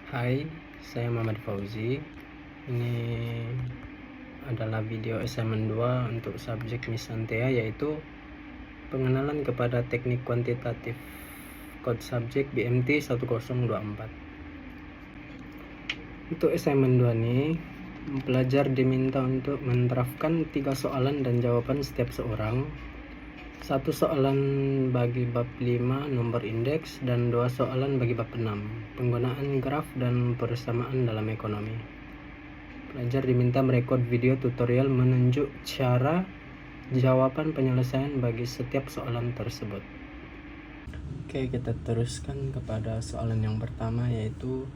Hai, saya Muhammad Fauzi. Ini adalah video assignment 2 untuk subjek Misanthea, yaitu pengenalan kepada teknik kuantitatif kode subjek BMT 1024. Untuk assignment 2 ini, pelajar diminta untuk menerapkan 3 soalan dan jawaban setiap seorang. 1 soalan bagi bab 5 nomor indeks dan 2 soalan bagi bab 6 penggunaan graf dan persamaan dalam ekonomi. Pelajar diminta merekod video tutorial menunjuk cara jawaban penyelesaian bagi setiap soalan tersebut. Oke, kita teruskan kepada soalan yang pertama, yaitu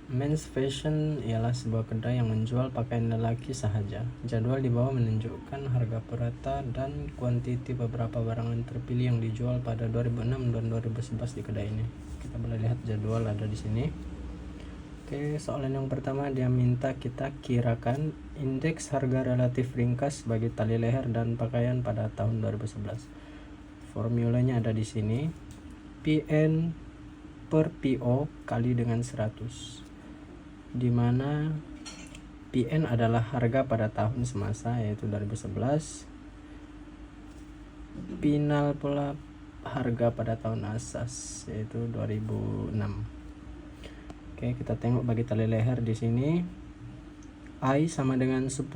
Men's Fashion ialah sebuah kedai yang menjual pakaian lelaki sahaja. Jadwal di bawah menunjukkan harga purata dan kuantiti beberapa barangan terpilih yang dijual pada 2006 dan 2011 di kedai ini. Kita boleh lihat jadwal ada di sini. Oke, soalan yang pertama dia minta kita kirakan indeks harga relatif ringkas bagi tali leher dan pakaian pada tahun 2011. Formulanya ada di sini. PN per PO kali dengan 100. Di mana PN adalah harga pada tahun semasa yaitu 2011, final pula harga pada tahun asas yaitu 2006. Oke, kita tengok bagi tali leher di sini I sama dengan 10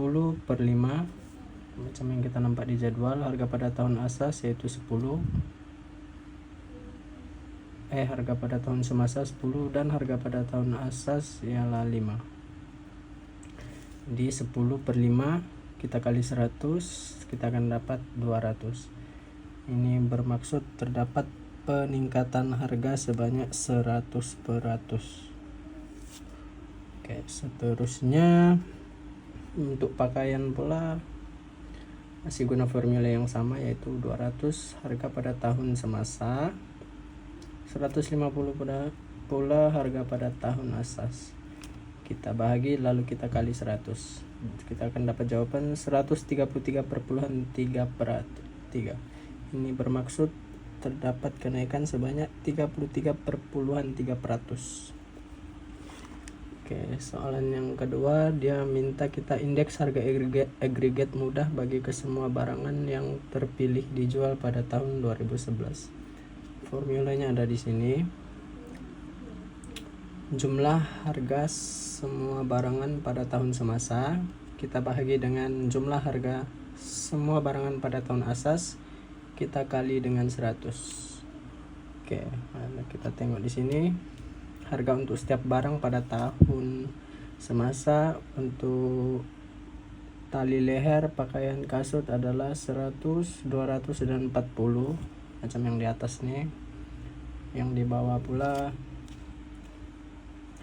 per 5 macam yang kita nampak di jadwal. Harga pada tahun asas yaitu 10, harga pada tahun semasa 10 dan harga pada tahun asas ialah 5. Di 10 per 5 kita kali 100, kita akan dapat 200. Ini bermaksud terdapat peningkatan harga sebanyak 100%. Oke, seterusnya untuk pakaian pula masih guna formula yang sama, yaitu 200 harga pada tahun semasa, 150 pula harga pada tahun asas. Kita bahagi lalu kita kali 100. Kita akan dapat jawaban 133,3/3. Ini bermaksud terdapat kenaikan sebanyak 33,3%. Oke, soalan yang kedua dia minta kita indeks harga agregat mudah bagi kesemua barangan yang terpilih dijual pada tahun 2011. Formulanya ada di sini. Jumlah harga semua barangan pada tahun semasa kita bahagi dengan jumlah harga semua barangan pada tahun asas, kita kali dengan 100. Oke, kita tengok di sini. Harga untuk setiap barang pada tahun semasa untuk tali leher, pakaian, kasut adalah 100, 200 dan 40 macam yang di atas nih. Yang di bawah pula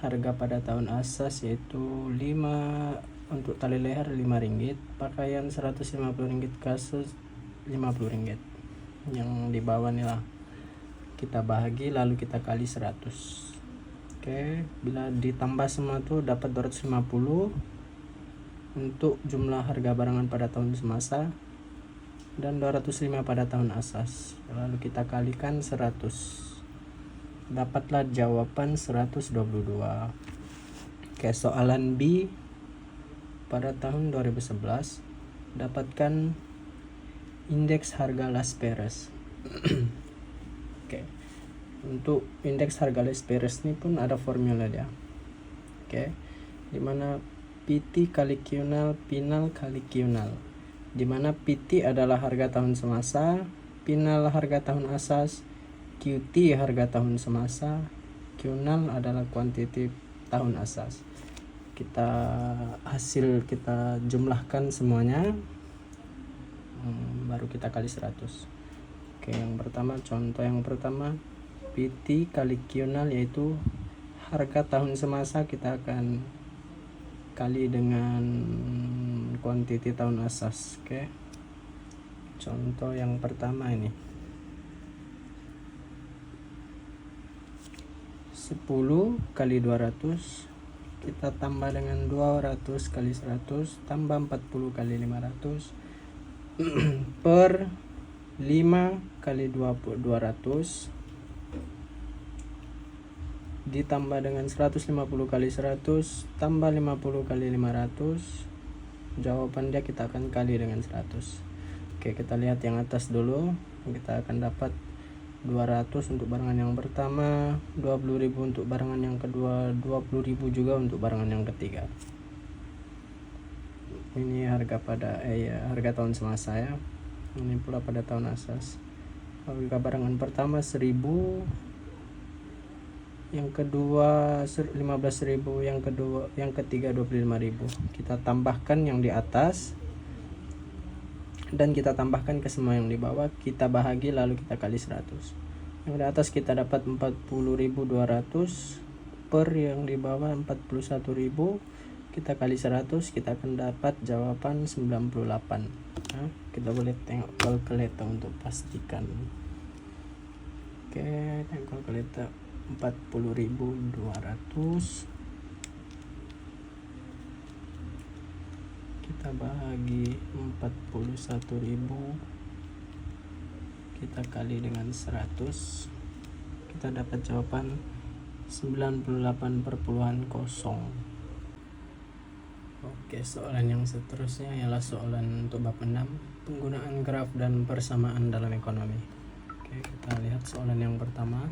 harga pada tahun asas yaitu 5 untuk tali leher RM5, pakaian RM150, kasut RM50. Yang di bawah nih lah kita bahagi lalu kita kali 100. Oke, bila ditambah semua tuh dapat 250 untuk jumlah harga barangan pada tahun semasa dan 205 pada tahun asas. Lalu kita kalikan 100. Dapatlah jawaban 122. Oke, soalan B pada tahun 2011 dapatkan indeks harga Las Perez. Oke. Untuk indeks harga Las Perez ini pun ada formula dia. Oke. Dimana PT kali Q0 final kali Q0. Dimana PT adalah harga tahun semasa, final harga tahun asas, QT harga tahun semasa, Q0 adalah kuantiti tahun asas. Hasil kita jumlahkan semuanya, baru kita kali 100. Oke, yang pertama, contoh yang pertama, PT kali Q0 yaitu harga tahun semasa kita akan kali dengan kuantiti tahun asas. Oke, contoh yang pertama ini 10 kali 200 kita tambah dengan 200 kali 100 tambah 40 kali 500 per 5 kali 200 ditambah dengan 150 kali 100 tambah 50 kali 500. Jawaban dia kita akan kali dengan 100. Oke, kita lihat yang atas dulu. Kita akan dapat 200 untuk barangan yang pertama, 20.000 untuk barangan yang kedua, 20.000 juga untuk barangan yang ketiga. Ini harga pada harga tahun semasa ya. Ini pula pada tahun asas. Harga barangan pertama 1.000, yang kedua 15.000, yang ketiga 25.000. Kita tambahkan yang di atas dan kita tambahkan ke semua yang di bawah, kita bahagi lalu kita kali 100. Yang di atas kita dapat 40.200 per yang di bawah 41.000, kita kali 100, kita akan dapat jawaban 98. Nah, kita boleh tengok kalkulator untuk pastikan. Oke, tengok kalkulator. 40.200 kita bahagi 41.000, kita kali dengan 100, kita dapat jawaban 98,0. Oke, soalan yang seterusnya ialah soalan untuk bab 6, penggunaan graf dan persamaan dalam ekonomi. Oke, kita lihat soalan yang pertama.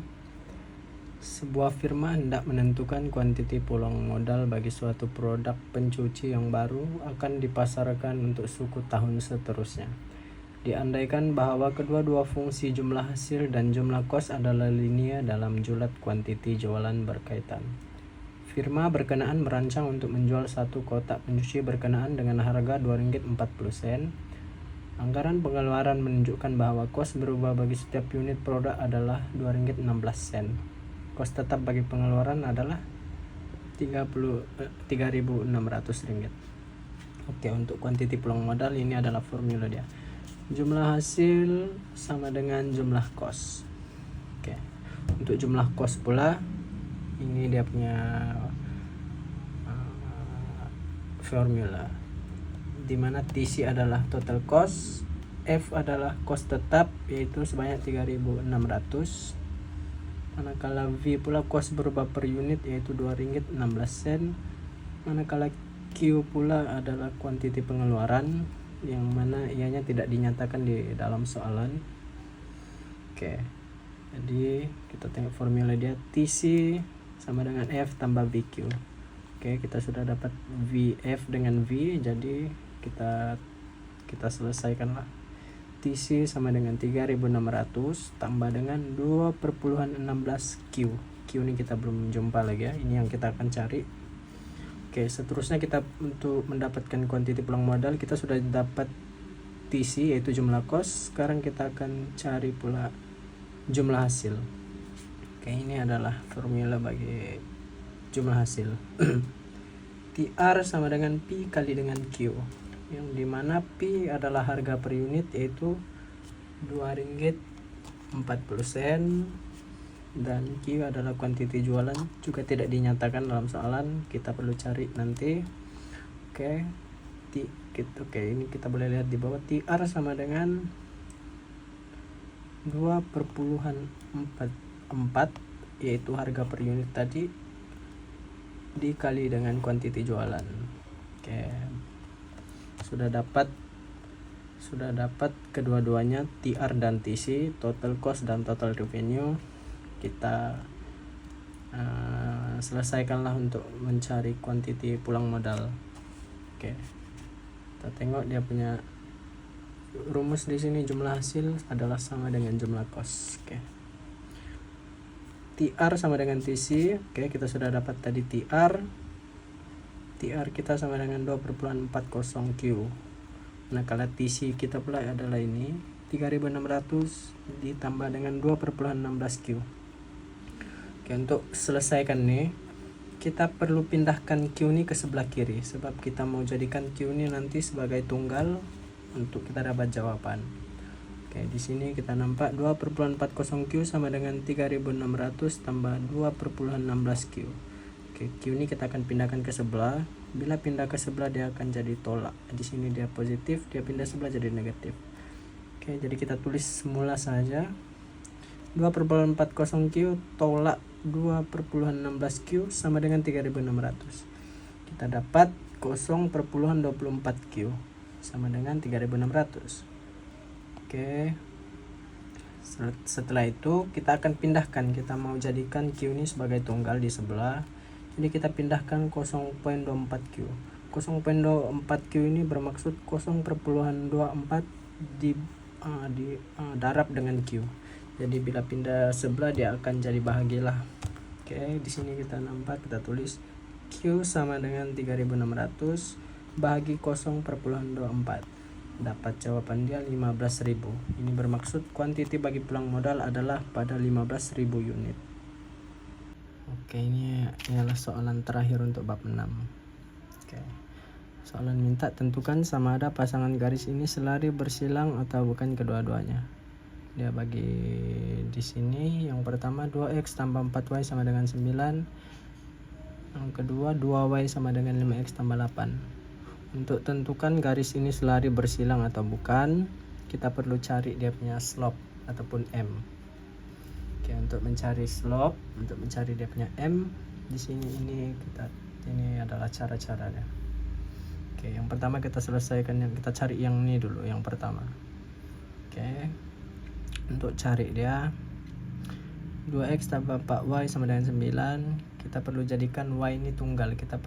Sebuah firma hendak menentukan kuantiti peluang modal bagi suatu produk pencuci yang baru akan dipasarkan untuk suku tahun seterusnya. Diandaikan bahwa kedua-dua fungsi jumlah hasil dan jumlah kos adalah linear dalam julat kuantiti jualan berkaitan. Firma berkenaan merancang untuk menjual satu kotak pencuci berkenaan dengan harga Rp2.40. Anggaran pengeluaran menunjukkan bahwa kos berubah bagi setiap unit produk adalah Rp2.16. Kos tetap bagi pengeluaran adalah Rp3.600. Oke, untuk kuantiti peluang modal ini adalah formula dia. Jumlah hasil sama dengan jumlah kos. Oke. Untuk jumlah kos pula ini dia punya formula, dimana TC adalah total cost, F adalah kos tetap yaitu sebanyak 3.600, manakala V pula kos berubah per unit yaitu Rp2.16, manakala Q pula adalah kuantiti pengeluaran yang mana ianya tidak dinyatakan di dalam soalan. Oke, jadi kita tengok formula dia, TC sama dengan F tambah VQ. Oke, kita sudah dapat VF dengan V, jadi kita selesaikanlah. TC sama dengan 3.600 tambah dengan 2,16 Q. Q ini kita belum jumpa lagi ya, ini yang kita akan cari. Oke, seterusnya kita untuk mendapatkan kuantiti peluang modal kita sudah dapat TC yaitu jumlah kos. Sekarang kita akan cari pula jumlah hasil. Oke, ini adalah formula bagi jumlah hasil. TR sama dengan P kali dengan Q, yang dimana P adalah harga per unit yaitu Rp2.40 dan Q adalah kuantiti jualan, juga tidak dinyatakan dalam soalan, kita perlu cari nanti. Oke, ini kita boleh lihat di bawah, TR sama dengan 2,44 yaitu harga per unit tadi dikali dengan kuantiti jualan. Oke, sudah dapat kedua-duanya, TR dan TC, total cost dan total revenue. Kita selesaikanlah untuk mencari kuantiti pulang modal. Oke, kita tengok dia punya rumus di sini, jumlah hasil adalah sama dengan jumlah cost. Oke, TR sama dengan TC. Oke, kita sudah dapat tadi TR kita sama dengan 2,40 Q. Nah, kalau TC kita pula adalah ini 3.600 ditambah dengan 2,16 Q. Oke, untuk selesaikan nih kita perlu pindahkan Q ini ke sebelah kiri, sebab kita mau jadikan Q ini nanti sebagai tunggal untuk kita dapat jawaban. Oke, di sini kita nampak 2,40 Q sama dengan 3.600 tambah 2,16 Q. Oke, Q ini kita akan pindahkan ke sebelah. Bila pindah ke sebelah dia akan jadi tolak. Di sini dia positif, dia pindah sebelah jadi negatif. Oke, jadi kita tulis semula saja 2,40 Q tolak 2,16Q sama dengan 3.600. Kita dapat 0,24Q sama dengan 3.600. Oke. Setelah itu kita akan pindahkan, kita mau jadikan Q ini sebagai tunggal di sebelah. Jadi kita pindahkan 0,24Q. 0,24Q ini bermaksud 0,24 darab dengan Q. Jadi bila pindah sebelah dia akan jadi bahagilah. Oke, di sini kita nampak, kita tulis Q sama dengan 3.600 bahagi 0,24. Dapat jawaban dia 15.000. Ini bermaksud kuantiti bagi pulang modal adalah pada 15.000 unit. Oke, ini adalah soalan terakhir untuk bab 6. Oke. Soalan minta tentukan sama ada pasangan garis ini selari bersilang atau bukan kedua-duanya. Dia bagi di sini yang pertama 2x tambah 4y sama dengan 9. Yang kedua 2y sama dengan 5x tambah 8. Untuk tentukan garis ini selari bersilang atau bukan, kita perlu cari dia punya slope ataupun M. Oke, untuk mencari slope, untuk mencari dia punya M, di sini ini adalah cara-caranya. Oke, yang pertama kita selesaikan, yang kita cari yang ini dulu, yang pertama. Oke. Untuk cari dia 2x tambah 4y sama dengan 9, kita perlu jadikan y ini tunggal. Kita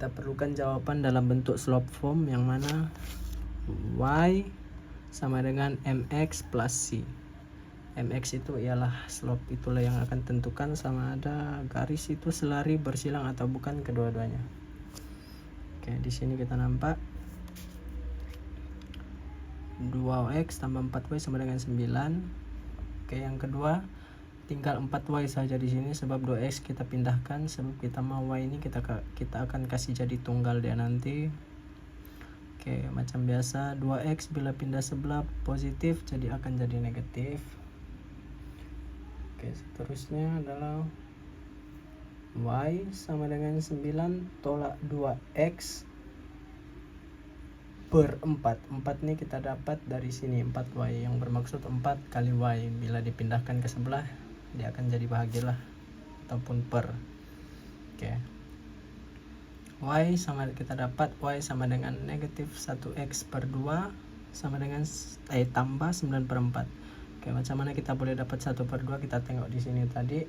perlukan jawaban dalam bentuk slope form yang mana y sama dengan mx plus c. Mx itu ialah slope, itulah yang akan tentukan sama ada garis itu selari bersilang atau bukan kedua-duanya. Oke, di sini kita nampak 2x tambah 4y sama dengan 9. Oke, yang kedua tinggal 4y saja di sini sebab 2x kita pindahkan, sebab kita mau y ini kita akan kasih jadi tunggal dia nanti. Oke, macam biasa 2x bila pindah sebelah positif jadi akan jadi negatif. Oke, seterusnya adalah y sama dengan 9 tolak 2x per 4. 4 ini kita dapat dari sini 4y yang bermaksud 4 kali y. Bila dipindahkan ke sebelah dia akan jadi bahagilah ataupun per. Oke. Y sama, kita dapat y sama dengan negatif 1x per 2 sama dengan tambah 9 per 4. Oke, macam mana kita boleh dapat 1 per 2? Kita tengok di sini tadi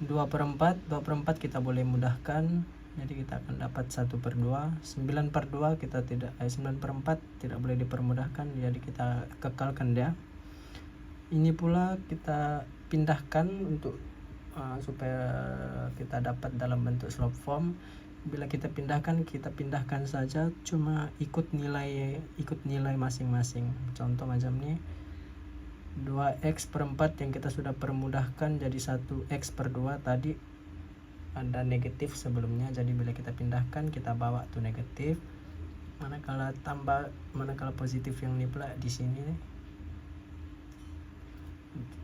2 per 4 kita boleh mudahkan. Jadi kita akan dapat 1 per 2, 9 per 2 kita tidak, 9 per 4 tidak boleh dipermudahkan, jadi kita kekalkan dia. Ini pula kita pindahkan untuk supaya kita dapat dalam bentuk slope form. Bila kita pindahkan saja, cuma ikut nilai masing-masing. Contoh macam ini 2x per 4 yang kita sudah permudahkan jadi 1x per 2 tadi ada negatif sebelumnya, jadi bila kita pindahkan kita bawa tuh negatif, manakala positif yang ini pula di sini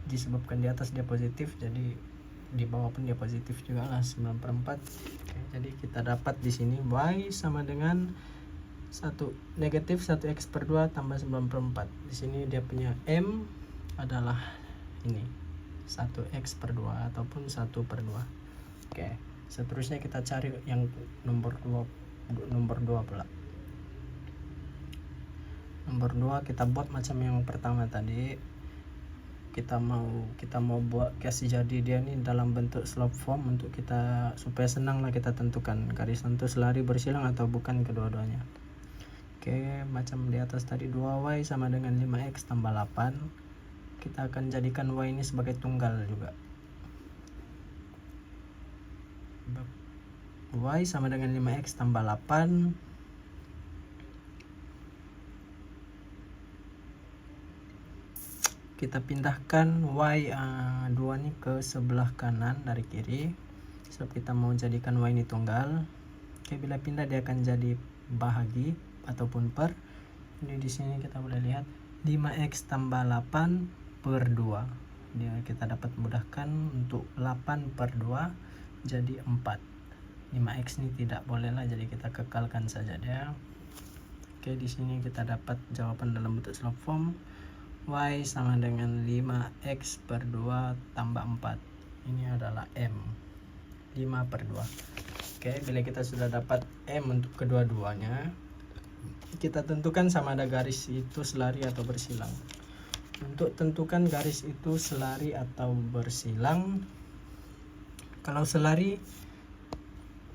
disebabkan di atas dia positif, jadi di bawah pun dia positif juga lah, 9 per 4. Oke, jadi kita dapat di sini y sama dengan negatif 1x per 2 tambah 9 per 4. Di sini dia punya m adalah ini 1x per 2 ataupun 1 per 2. Oke, seterusnya kita cari yang nomor 2 pula. Nomor 2 kita buat macam yang pertama tadi. Kita mau buat kasih jadi dia nih dalam bentuk slope form untuk kita supaya senang lah kita tentukan garis itu selari bersilang atau bukan kedua-duanya. Oke, macam di atas tadi 2y sama dengan 5x tambah 8. Kita akan jadikan y ini sebagai tunggal juga. Y sama dengan 5x tambah 8. Kita pindahkan y 2 ini ke sebelah kanan dari kiri sebab kita mau jadikan y ini tunggal. Oke, bila pindah dia akan jadi bahagi ataupun per. Ini di sini kita boleh lihat 5x tambah 8 per 2. Dia kita dapat mudahkan untuk 8 per 2 jadi 4. 5x ini tidak boleh lah, jadi kita kekalkan saja dia. Oke, di sini kita dapat jawaban dalam bentuk slope form Y sama dengan 5x per 2 tambah 4. Ini adalah M, 5 per 2. Oke, bila kita sudah dapat M untuk kedua-duanya, kita tentukan sama ada garis itu selari atau bersilang. Untuk tentukan garis itu selari atau bersilang, kalau selari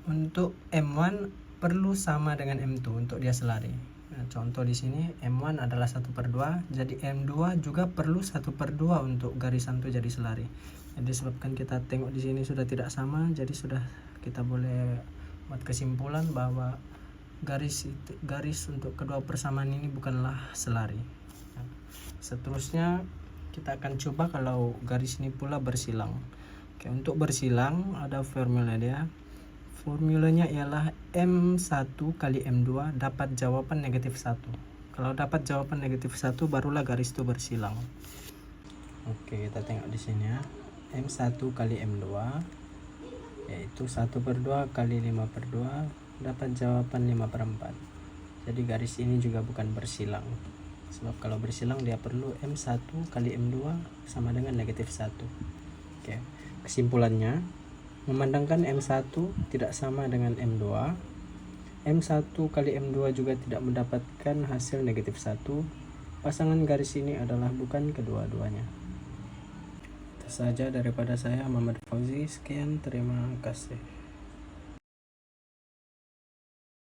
untuk M1 perlu sama dengan M2 untuk dia selari. Nah, contoh di sini M1 adalah 1/2, jadi M2 juga perlu 1/2 untuk garisan itu jadi selari. Jadi sebabkan kita tengok di sini sudah tidak sama, jadi sudah kita boleh buat kesimpulan bahwa garis untuk kedua persamaan ini bukanlah selari. Nah, seterusnya kita akan coba kalau garis ini pula bersilang. Oke, untuk bersilang ada formula dia. Formulanya ialah M1 kali M2 dapat jawaban negatif 1. Kalau dapat jawaban negatif 1 barulah garis itu bersilang. Oke, kita tengok di sini ya. M1 kali M2 yaitu 1/2 kali 5/2 dapat jawaban 5/4. Jadi garis ini juga bukan bersilang. Sebab kalau bersilang dia perlu M1 kali M2 sama dengan negatif 1. Oke, kesimpulannya, memandangkan M1 tidak sama dengan M2, M1 kali M2 juga tidak mendapatkan hasil negatif 1, pasangan garis ini adalah bukan kedua-duanya. Itu saja daripada saya, Muhammad Fauzi. Sekian, terima kasih.